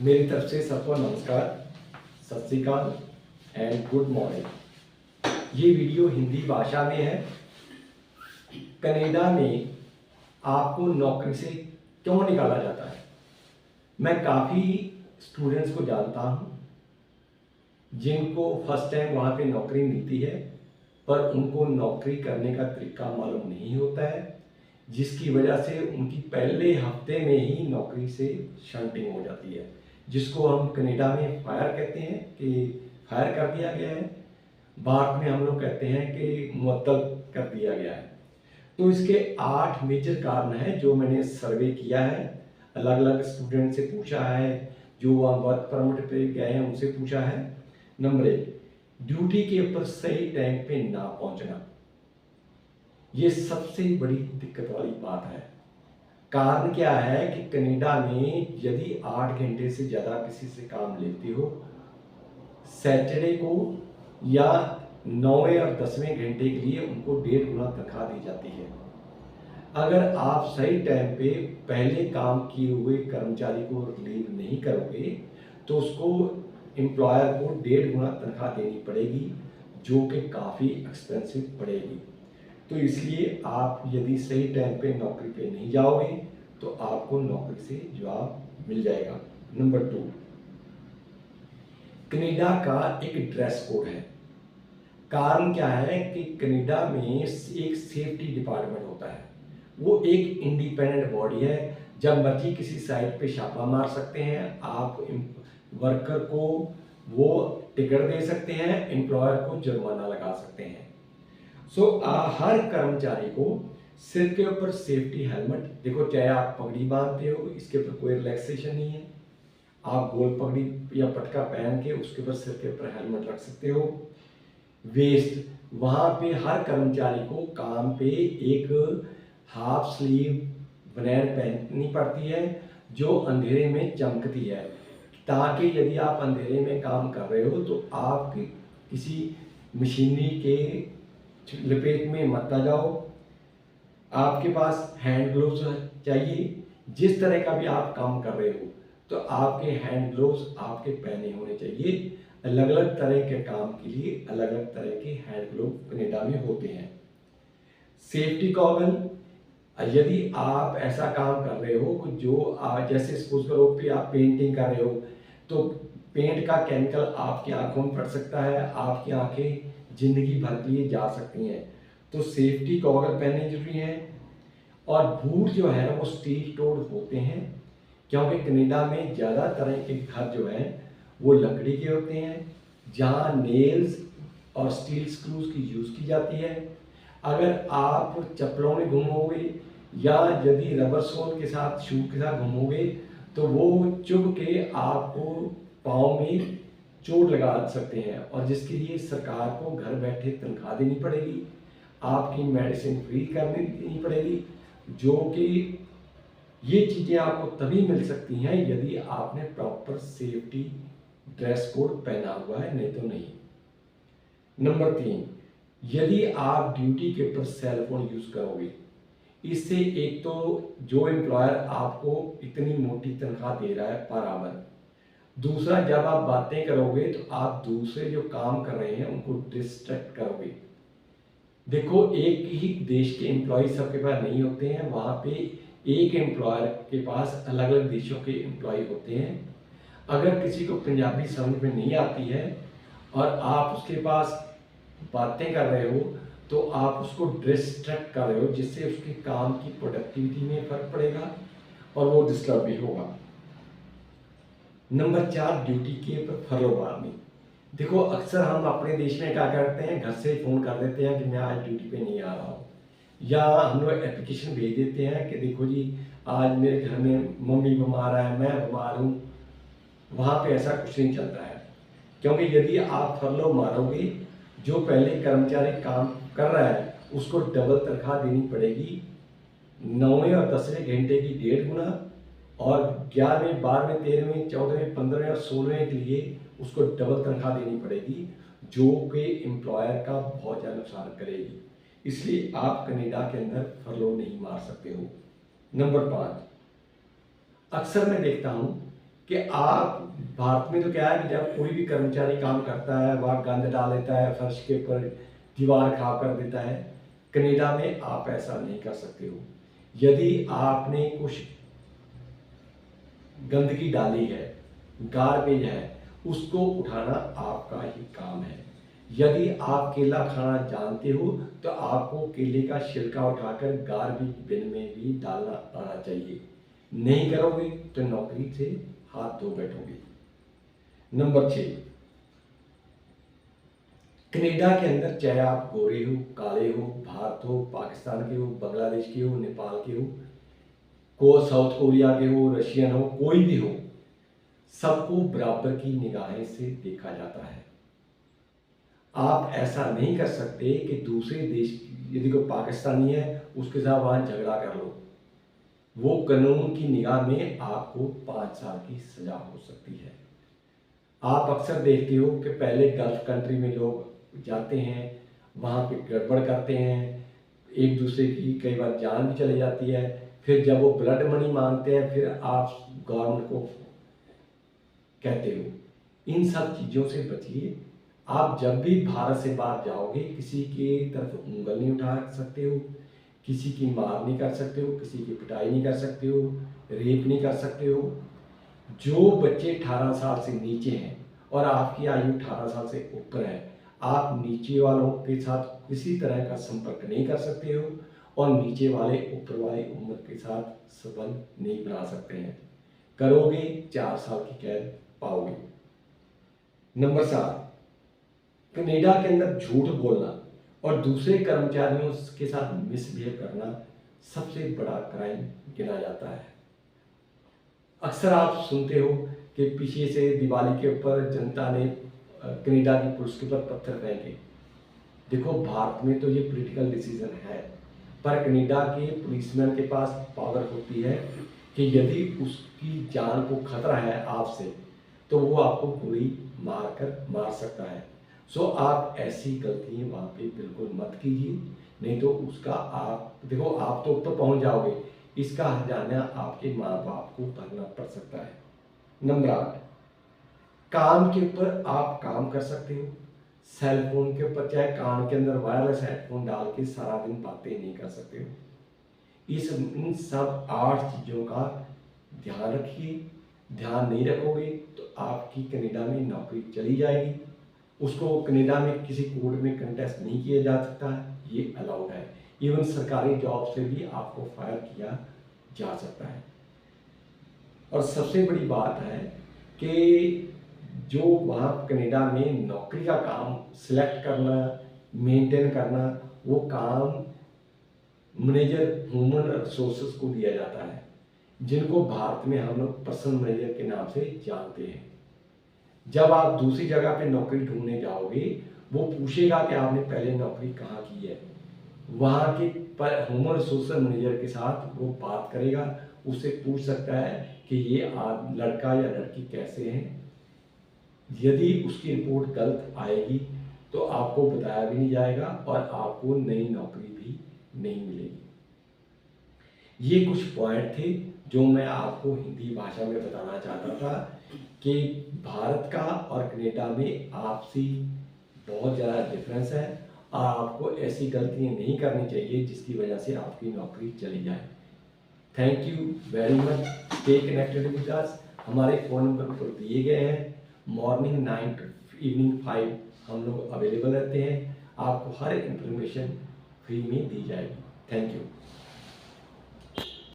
मेरी तरफ से सबको नमस्कार, सत श्री अकाल एंड गुड मॉर्निंग। ये वीडियो हिंदी भाषा में है। कनाडा में आपको नौकरी से क्यों निकाला जाता है। मैं काफ़ी स्टूडेंट्स को जानता हूँ जिनको फर्स्ट टाइम वहाँ पे नौकरी मिलती है, पर उनको नौकरी करने का तरीका मालूम नहीं होता है, जिसकी वजह से उनकी पहले हफ्ते में ही नौकरी से शंटिंग हो जाती है, जिसको हम कनाडा में फायर कहते हैं कि फायर कर दिया गया है। भारत में हम लोग कहते हैं कि मुअत्तल कर दिया गया है। तो इसके 8 मेजर कारण हैं जो मैंने सर्वे किया है, अलग अलग स्टूडेंट से पूछा है, जो वर्क परमिट पे गए हैं उनसे पूछा है। नंबर 1, ड्यूटी के ऊपर सही टाइम पे ना पहुंचना, ये सबसे बड़ी दिक्कत वाली बात है। कारण क्या है कि कनाडा में यदि 8 घंटे से ज़्यादा किसी से काम लेते हो, सैटरडे को या 9वें और 10वें घंटे के लिए उनको 1.5 गुना तनख्वाह दी जाती है। अगर आप सही टाइम पे पहले काम किए हुए कर्मचारी को रिलीव नहीं करोगे तो उसको एम्प्लॉयर को 1.5 गुना तनख्वाह देनी पड़ेगी, जो कि काफ़ी एक्सपेंसिव पड़ेगी। तो इसलिए आप यदि सही टाइम पे नौकरी पे नहीं जाओगे तो आपको नौकरी से जवाब मिल जाएगा। नंबर 2, कनाडा का एक ड्रेस कोड है। कारण क्या है कि कनाडा में एक सेफ्टी डिपार्टमेंट होता है, वो एक इंडिपेंडेंट बॉडी है। जब मर्जी किसी साइट पे छापा मार सकते हैं, आप वर्कर को वो टिकट दे सकते हैं, एम्प्लॉयर को जुर्माना लगा सकते हैं। हर कर्मचारी को सिर के ऊपर सेफ्टी हेलमेट, देखो चाहे आप पगड़ी बांधते हो, इसके ऊपर कोई रिलैक्सेशन नहीं है, आप गोल पगड़ी या पटका पहन के उसके ऊपर सिर के ऊपर हेलमेट रख सकते हो। वेस्ट, वहाँ पे हर कर्मचारी को काम पे एक हाफ स्लीव बनैन पहननी पड़ती है जो अंधेरे में चमकती है, ताकि यदि आप अंधेरे में काम कर रहे हो तो आप किसी मशीनरी के लपेट में मत आ जाओ। आपके पास हैंड ग्लोव्स चाहिए, जिस तरह का भी आप काम कर रहे हो तो आपके हैंड ग्लोव्स आपके पहने होने चाहिए। अलग अलग तरह के काम के लिए अलग अलग तरह के हैंड ग्लोव कनाडा में होते हैं। सेफ्टी गॉगल, यदि आप ऐसा काम कर रहे हो जो जैसे सपोज करो कि आप पेंटिंग कर रहे हो तो पेंट का केमिकल आपकी आंखों में पड़ सकता है, आपकी आंखें जिंदगी भर के लिए जा सकती हैं, तो सेफ्टी गॉगल पहनने जरूरी है। और बूट जो है वो स्टील टोड होते हैं, क्योंकि कनाडा में ज़्यादा तरह के घर जो हैं वो लकड़ी के होते हैं, जहाँ नेल्स और स्टील स्क्रूज की यूज़ की जाती है। अगर आप चप्पलों में घूमोगे या यदि रबर सोल के साथ शू के साथ घूमोगे तो वो चुभ के आपको पाँव में चोट लगा सकते हैं, और जिसके लिए सरकार को घर बैठे तनख्वाह देनी पड़ेगी, आपकी मेडिसिन फ्री करनी देनी पड़ेगी, जो कि ये चीज़ें आपको तभी मिल सकती हैं यदि आपने प्रॉपर सेफ्टी ड्रेस कोड पहना हुआ है, नहीं तो नहीं। नंबर 3, यदि आप ड्यूटी के ऊपर सेल फोन यूज़ करोगे, इससे एक तो जो एम्प्लॉयर आपको इतनी मोटी तनख्वाह दे रहा है पर आवर, दूसरा जब आप बातें करोगे तो आप दूसरे जो काम कर रहे हैं उनको डिस्ट्रैक्ट करोगे। देखो, एक ही देश के एम्प्लॉय सबके पास नहीं होते हैं, वहाँ पे एक एम्प्लॉयर के पास अलग अलग देशों के एम्प्लॉय होते हैं। अगर किसी को पंजाबी समझ में नहीं आती है और आप उसके पास बातें कर रहे हो तो आप उसको डिस्ट्रैक्ट कर रहे हो, जिससे उसके काम की प्रोडक्टिविटी में फर्क पड़ेगा और वो डिस्टर्ब भी होगा। नंबर 4, ड्यूटी के ऊपर फर्लो मारनी। देखो, अक्सर हम अपने देश में क्या करते हैं, घर से फ़ोन कर देते हैं कि मैं आज ड्यूटी पे नहीं आ रहा हूँ, या हम लोग एप्लीकेशन भेज देते हैं कि देखो जी आज मेरे घर में मम्मी बीमार है, मैं बीमार हूँ। वहाँ पे ऐसा कुछ नहीं चलता है, क्योंकि यदि आप फर्लो मारोगे, जो पहले कर्मचारी काम कर रहा है उसको डबल तनख्वाह देनी पड़ेगी। 9वें और 10वें घंटे की 1.5 गुना, और 11वें 12वें 13वें 14वें 15वें और 16वें के लिए उसको डबल तनख्वाह देनी पड़ेगी, जो कि एम्प्लॉयर का बहुत ज़्यादा नुकसान करेगी। इसलिए आप कनाडा के अंदर फर्लो नहीं मार सकते हो। नंबर 5, अक्सर मैं देखता हूँ कि आप भारत में तो क्या है कि जब कोई भी कर्मचारी काम करता है वह गंद डाल देता है फर्श के ऊपर, दीवार खराब कर देता है। कनाडा में आप ऐसा नहीं कर सकते हो। यदि आपने कुछ गंदगी डाली है, गार्बेज है, उसको उठाना आपका ही काम है। यदि आप केला खाना जानते हो तो आपको केले का छिलका उठाकर गार्बेज बिन में भी डालना आना चाहिए। नहीं करोगे तो नौकरी से हाथ धो बैठोगे। नंबर 6, कनाडा के अंदर चाहे आप गोरे हो, काले हो, भारत हो, पाकिस्तान के हो, बांग्लादेश के हो, नेपाल के हो, साउथ कोरिया के हो, रशियन हो, कोई भी हो, सबको बराबर की निगाहें से देखा जाता है। आप ऐसा नहीं कर सकते कि दूसरे देश, यदि कोई पाकिस्तानी है उसके साथ वहां झगड़ा कर लो। वो कानून की निगाह में आपको 5 साल की सजा हो सकती है। आप अक्सर देखते हो कि पहले गल्फ कंट्री में लोग जाते हैं, वहाँ पे गड़बड़ करते हैं, एक दूसरे की कई बार जान भी चली जाती है। फिर जब वो ब्लड मनी मांगते हैं फिर आप गवर्नमेंट को कहते हो। इन सब चीज़ों से बचिए। आप जब भी भारत से बाहर जाओगे किसी के तरफ उंगल नहीं उठा सकते हो, किसी की मार नहीं कर सकते हो, किसी की पिटाई नहीं कर सकते हो, रेप नहीं कर सकते हो। जो बच्चे 18 साल से नीचे हैं और आपकी आयु 18 साल से ऊपर है, आप नीचे वालों के साथ किसी तरह का संपर्क नहीं कर सकते हो और नीचे वाले ऊपर वाले उम्र के साथ संबंध नहीं बना सकते हैं। करोगे 4 साल की कैद पाओगे। नंबर 7, कनाडा के अंदर झूठ बोलना और दूसरे कर्मचारियों के साथ मिसबिहेव करना सबसे बड़ा क्राइम गिना जाता है। अक्सर आप सुनते हो कि पीछे से दिवाली के ऊपर जनता ने कनाडा की पुलिस के ऊपर पत्थर फेंके। देखो भारत में तो ये पॉलिटिकल डिसीजन है, पर कनाडा के पुलिसमैन के पास पावर होती है कि यदि उसकी जान को खतरा है आपसे तो वो आपको गोली मार सकता है। सो आप ऐसी गलती वहाँ पे बिल्कुल मत कीजिए, नहीं तो उसका आप देखो आप तो ऊपर पहुँच जाओगे, इसका हर्जाना आपके माँ बाप को भरना पड़ सकता है। नंबर 8, कान के ऊपर आप काम कर सकते हो, सेल फोन के ऊपर चाहे कान के अंदर वायरलेस हेडफोन डाल के सारा दिन बातें नहीं कर सकते हो। इन सब 8 चीज़ों का ध्यान रखिए। ध्यान नहीं रखोगे तो आपकी कनाडा में नौकरी चली जाएगी। उसको कनाडा में किसी कोर्ट में कंटेस्ट नहीं किया जा सकता है, ये अलाउड है। इवन सरकारी जॉब से भी आपको फायर किया जा सकता है। और सबसे बड़ी बात है कि जो वहाँ कनाडा में नौकरी का काम सिलेक्ट करना, मेंटेन करना, वो काम मैनेजर ह्यूमन रिसोर्सेज को दिया जाता है, जिनको भारत में हम लोग पर्सन मैनेजर के नाम से जानते हैं। जब आप दूसरी जगह पे नौकरी ढूंढने जाओगे वो पूछेगा कि आपने पहले नौकरी कहाँ की है। वहाँ के ह्यूमन रिसोर्स मैनेजर के साथ वो बात करेगा, उससे पूछ सकता है कि ये लड़का या लड़की कैसे हैं। यदि उसकी रिपोर्ट गलत आएगी तो आपको बताया भी नहीं जाएगा और आपको नई नौकरी भी नहीं मिलेगी। ये कुछ पॉइंट थे जो मैं आपको हिंदी भाषा में बताना चाहता था कि भारत का और कनाडा में आपसी बहुत ज़्यादा डिफरेंस है और आपको ऐसी गलतियां नहीं करनी चाहिए जिसकी वजह से आपकी नौकरी चली जाए। Thank you very much. Stay connected with us. हमारे फ़ोन नंबर पर दिए गए हैं। मॉर्निंग 9 to इवनिंग 5 हम लोग अवेलेबल रहते हैं। आपको हर इंफॉर्मेशन फ्री में दी जाएगी। Thank you.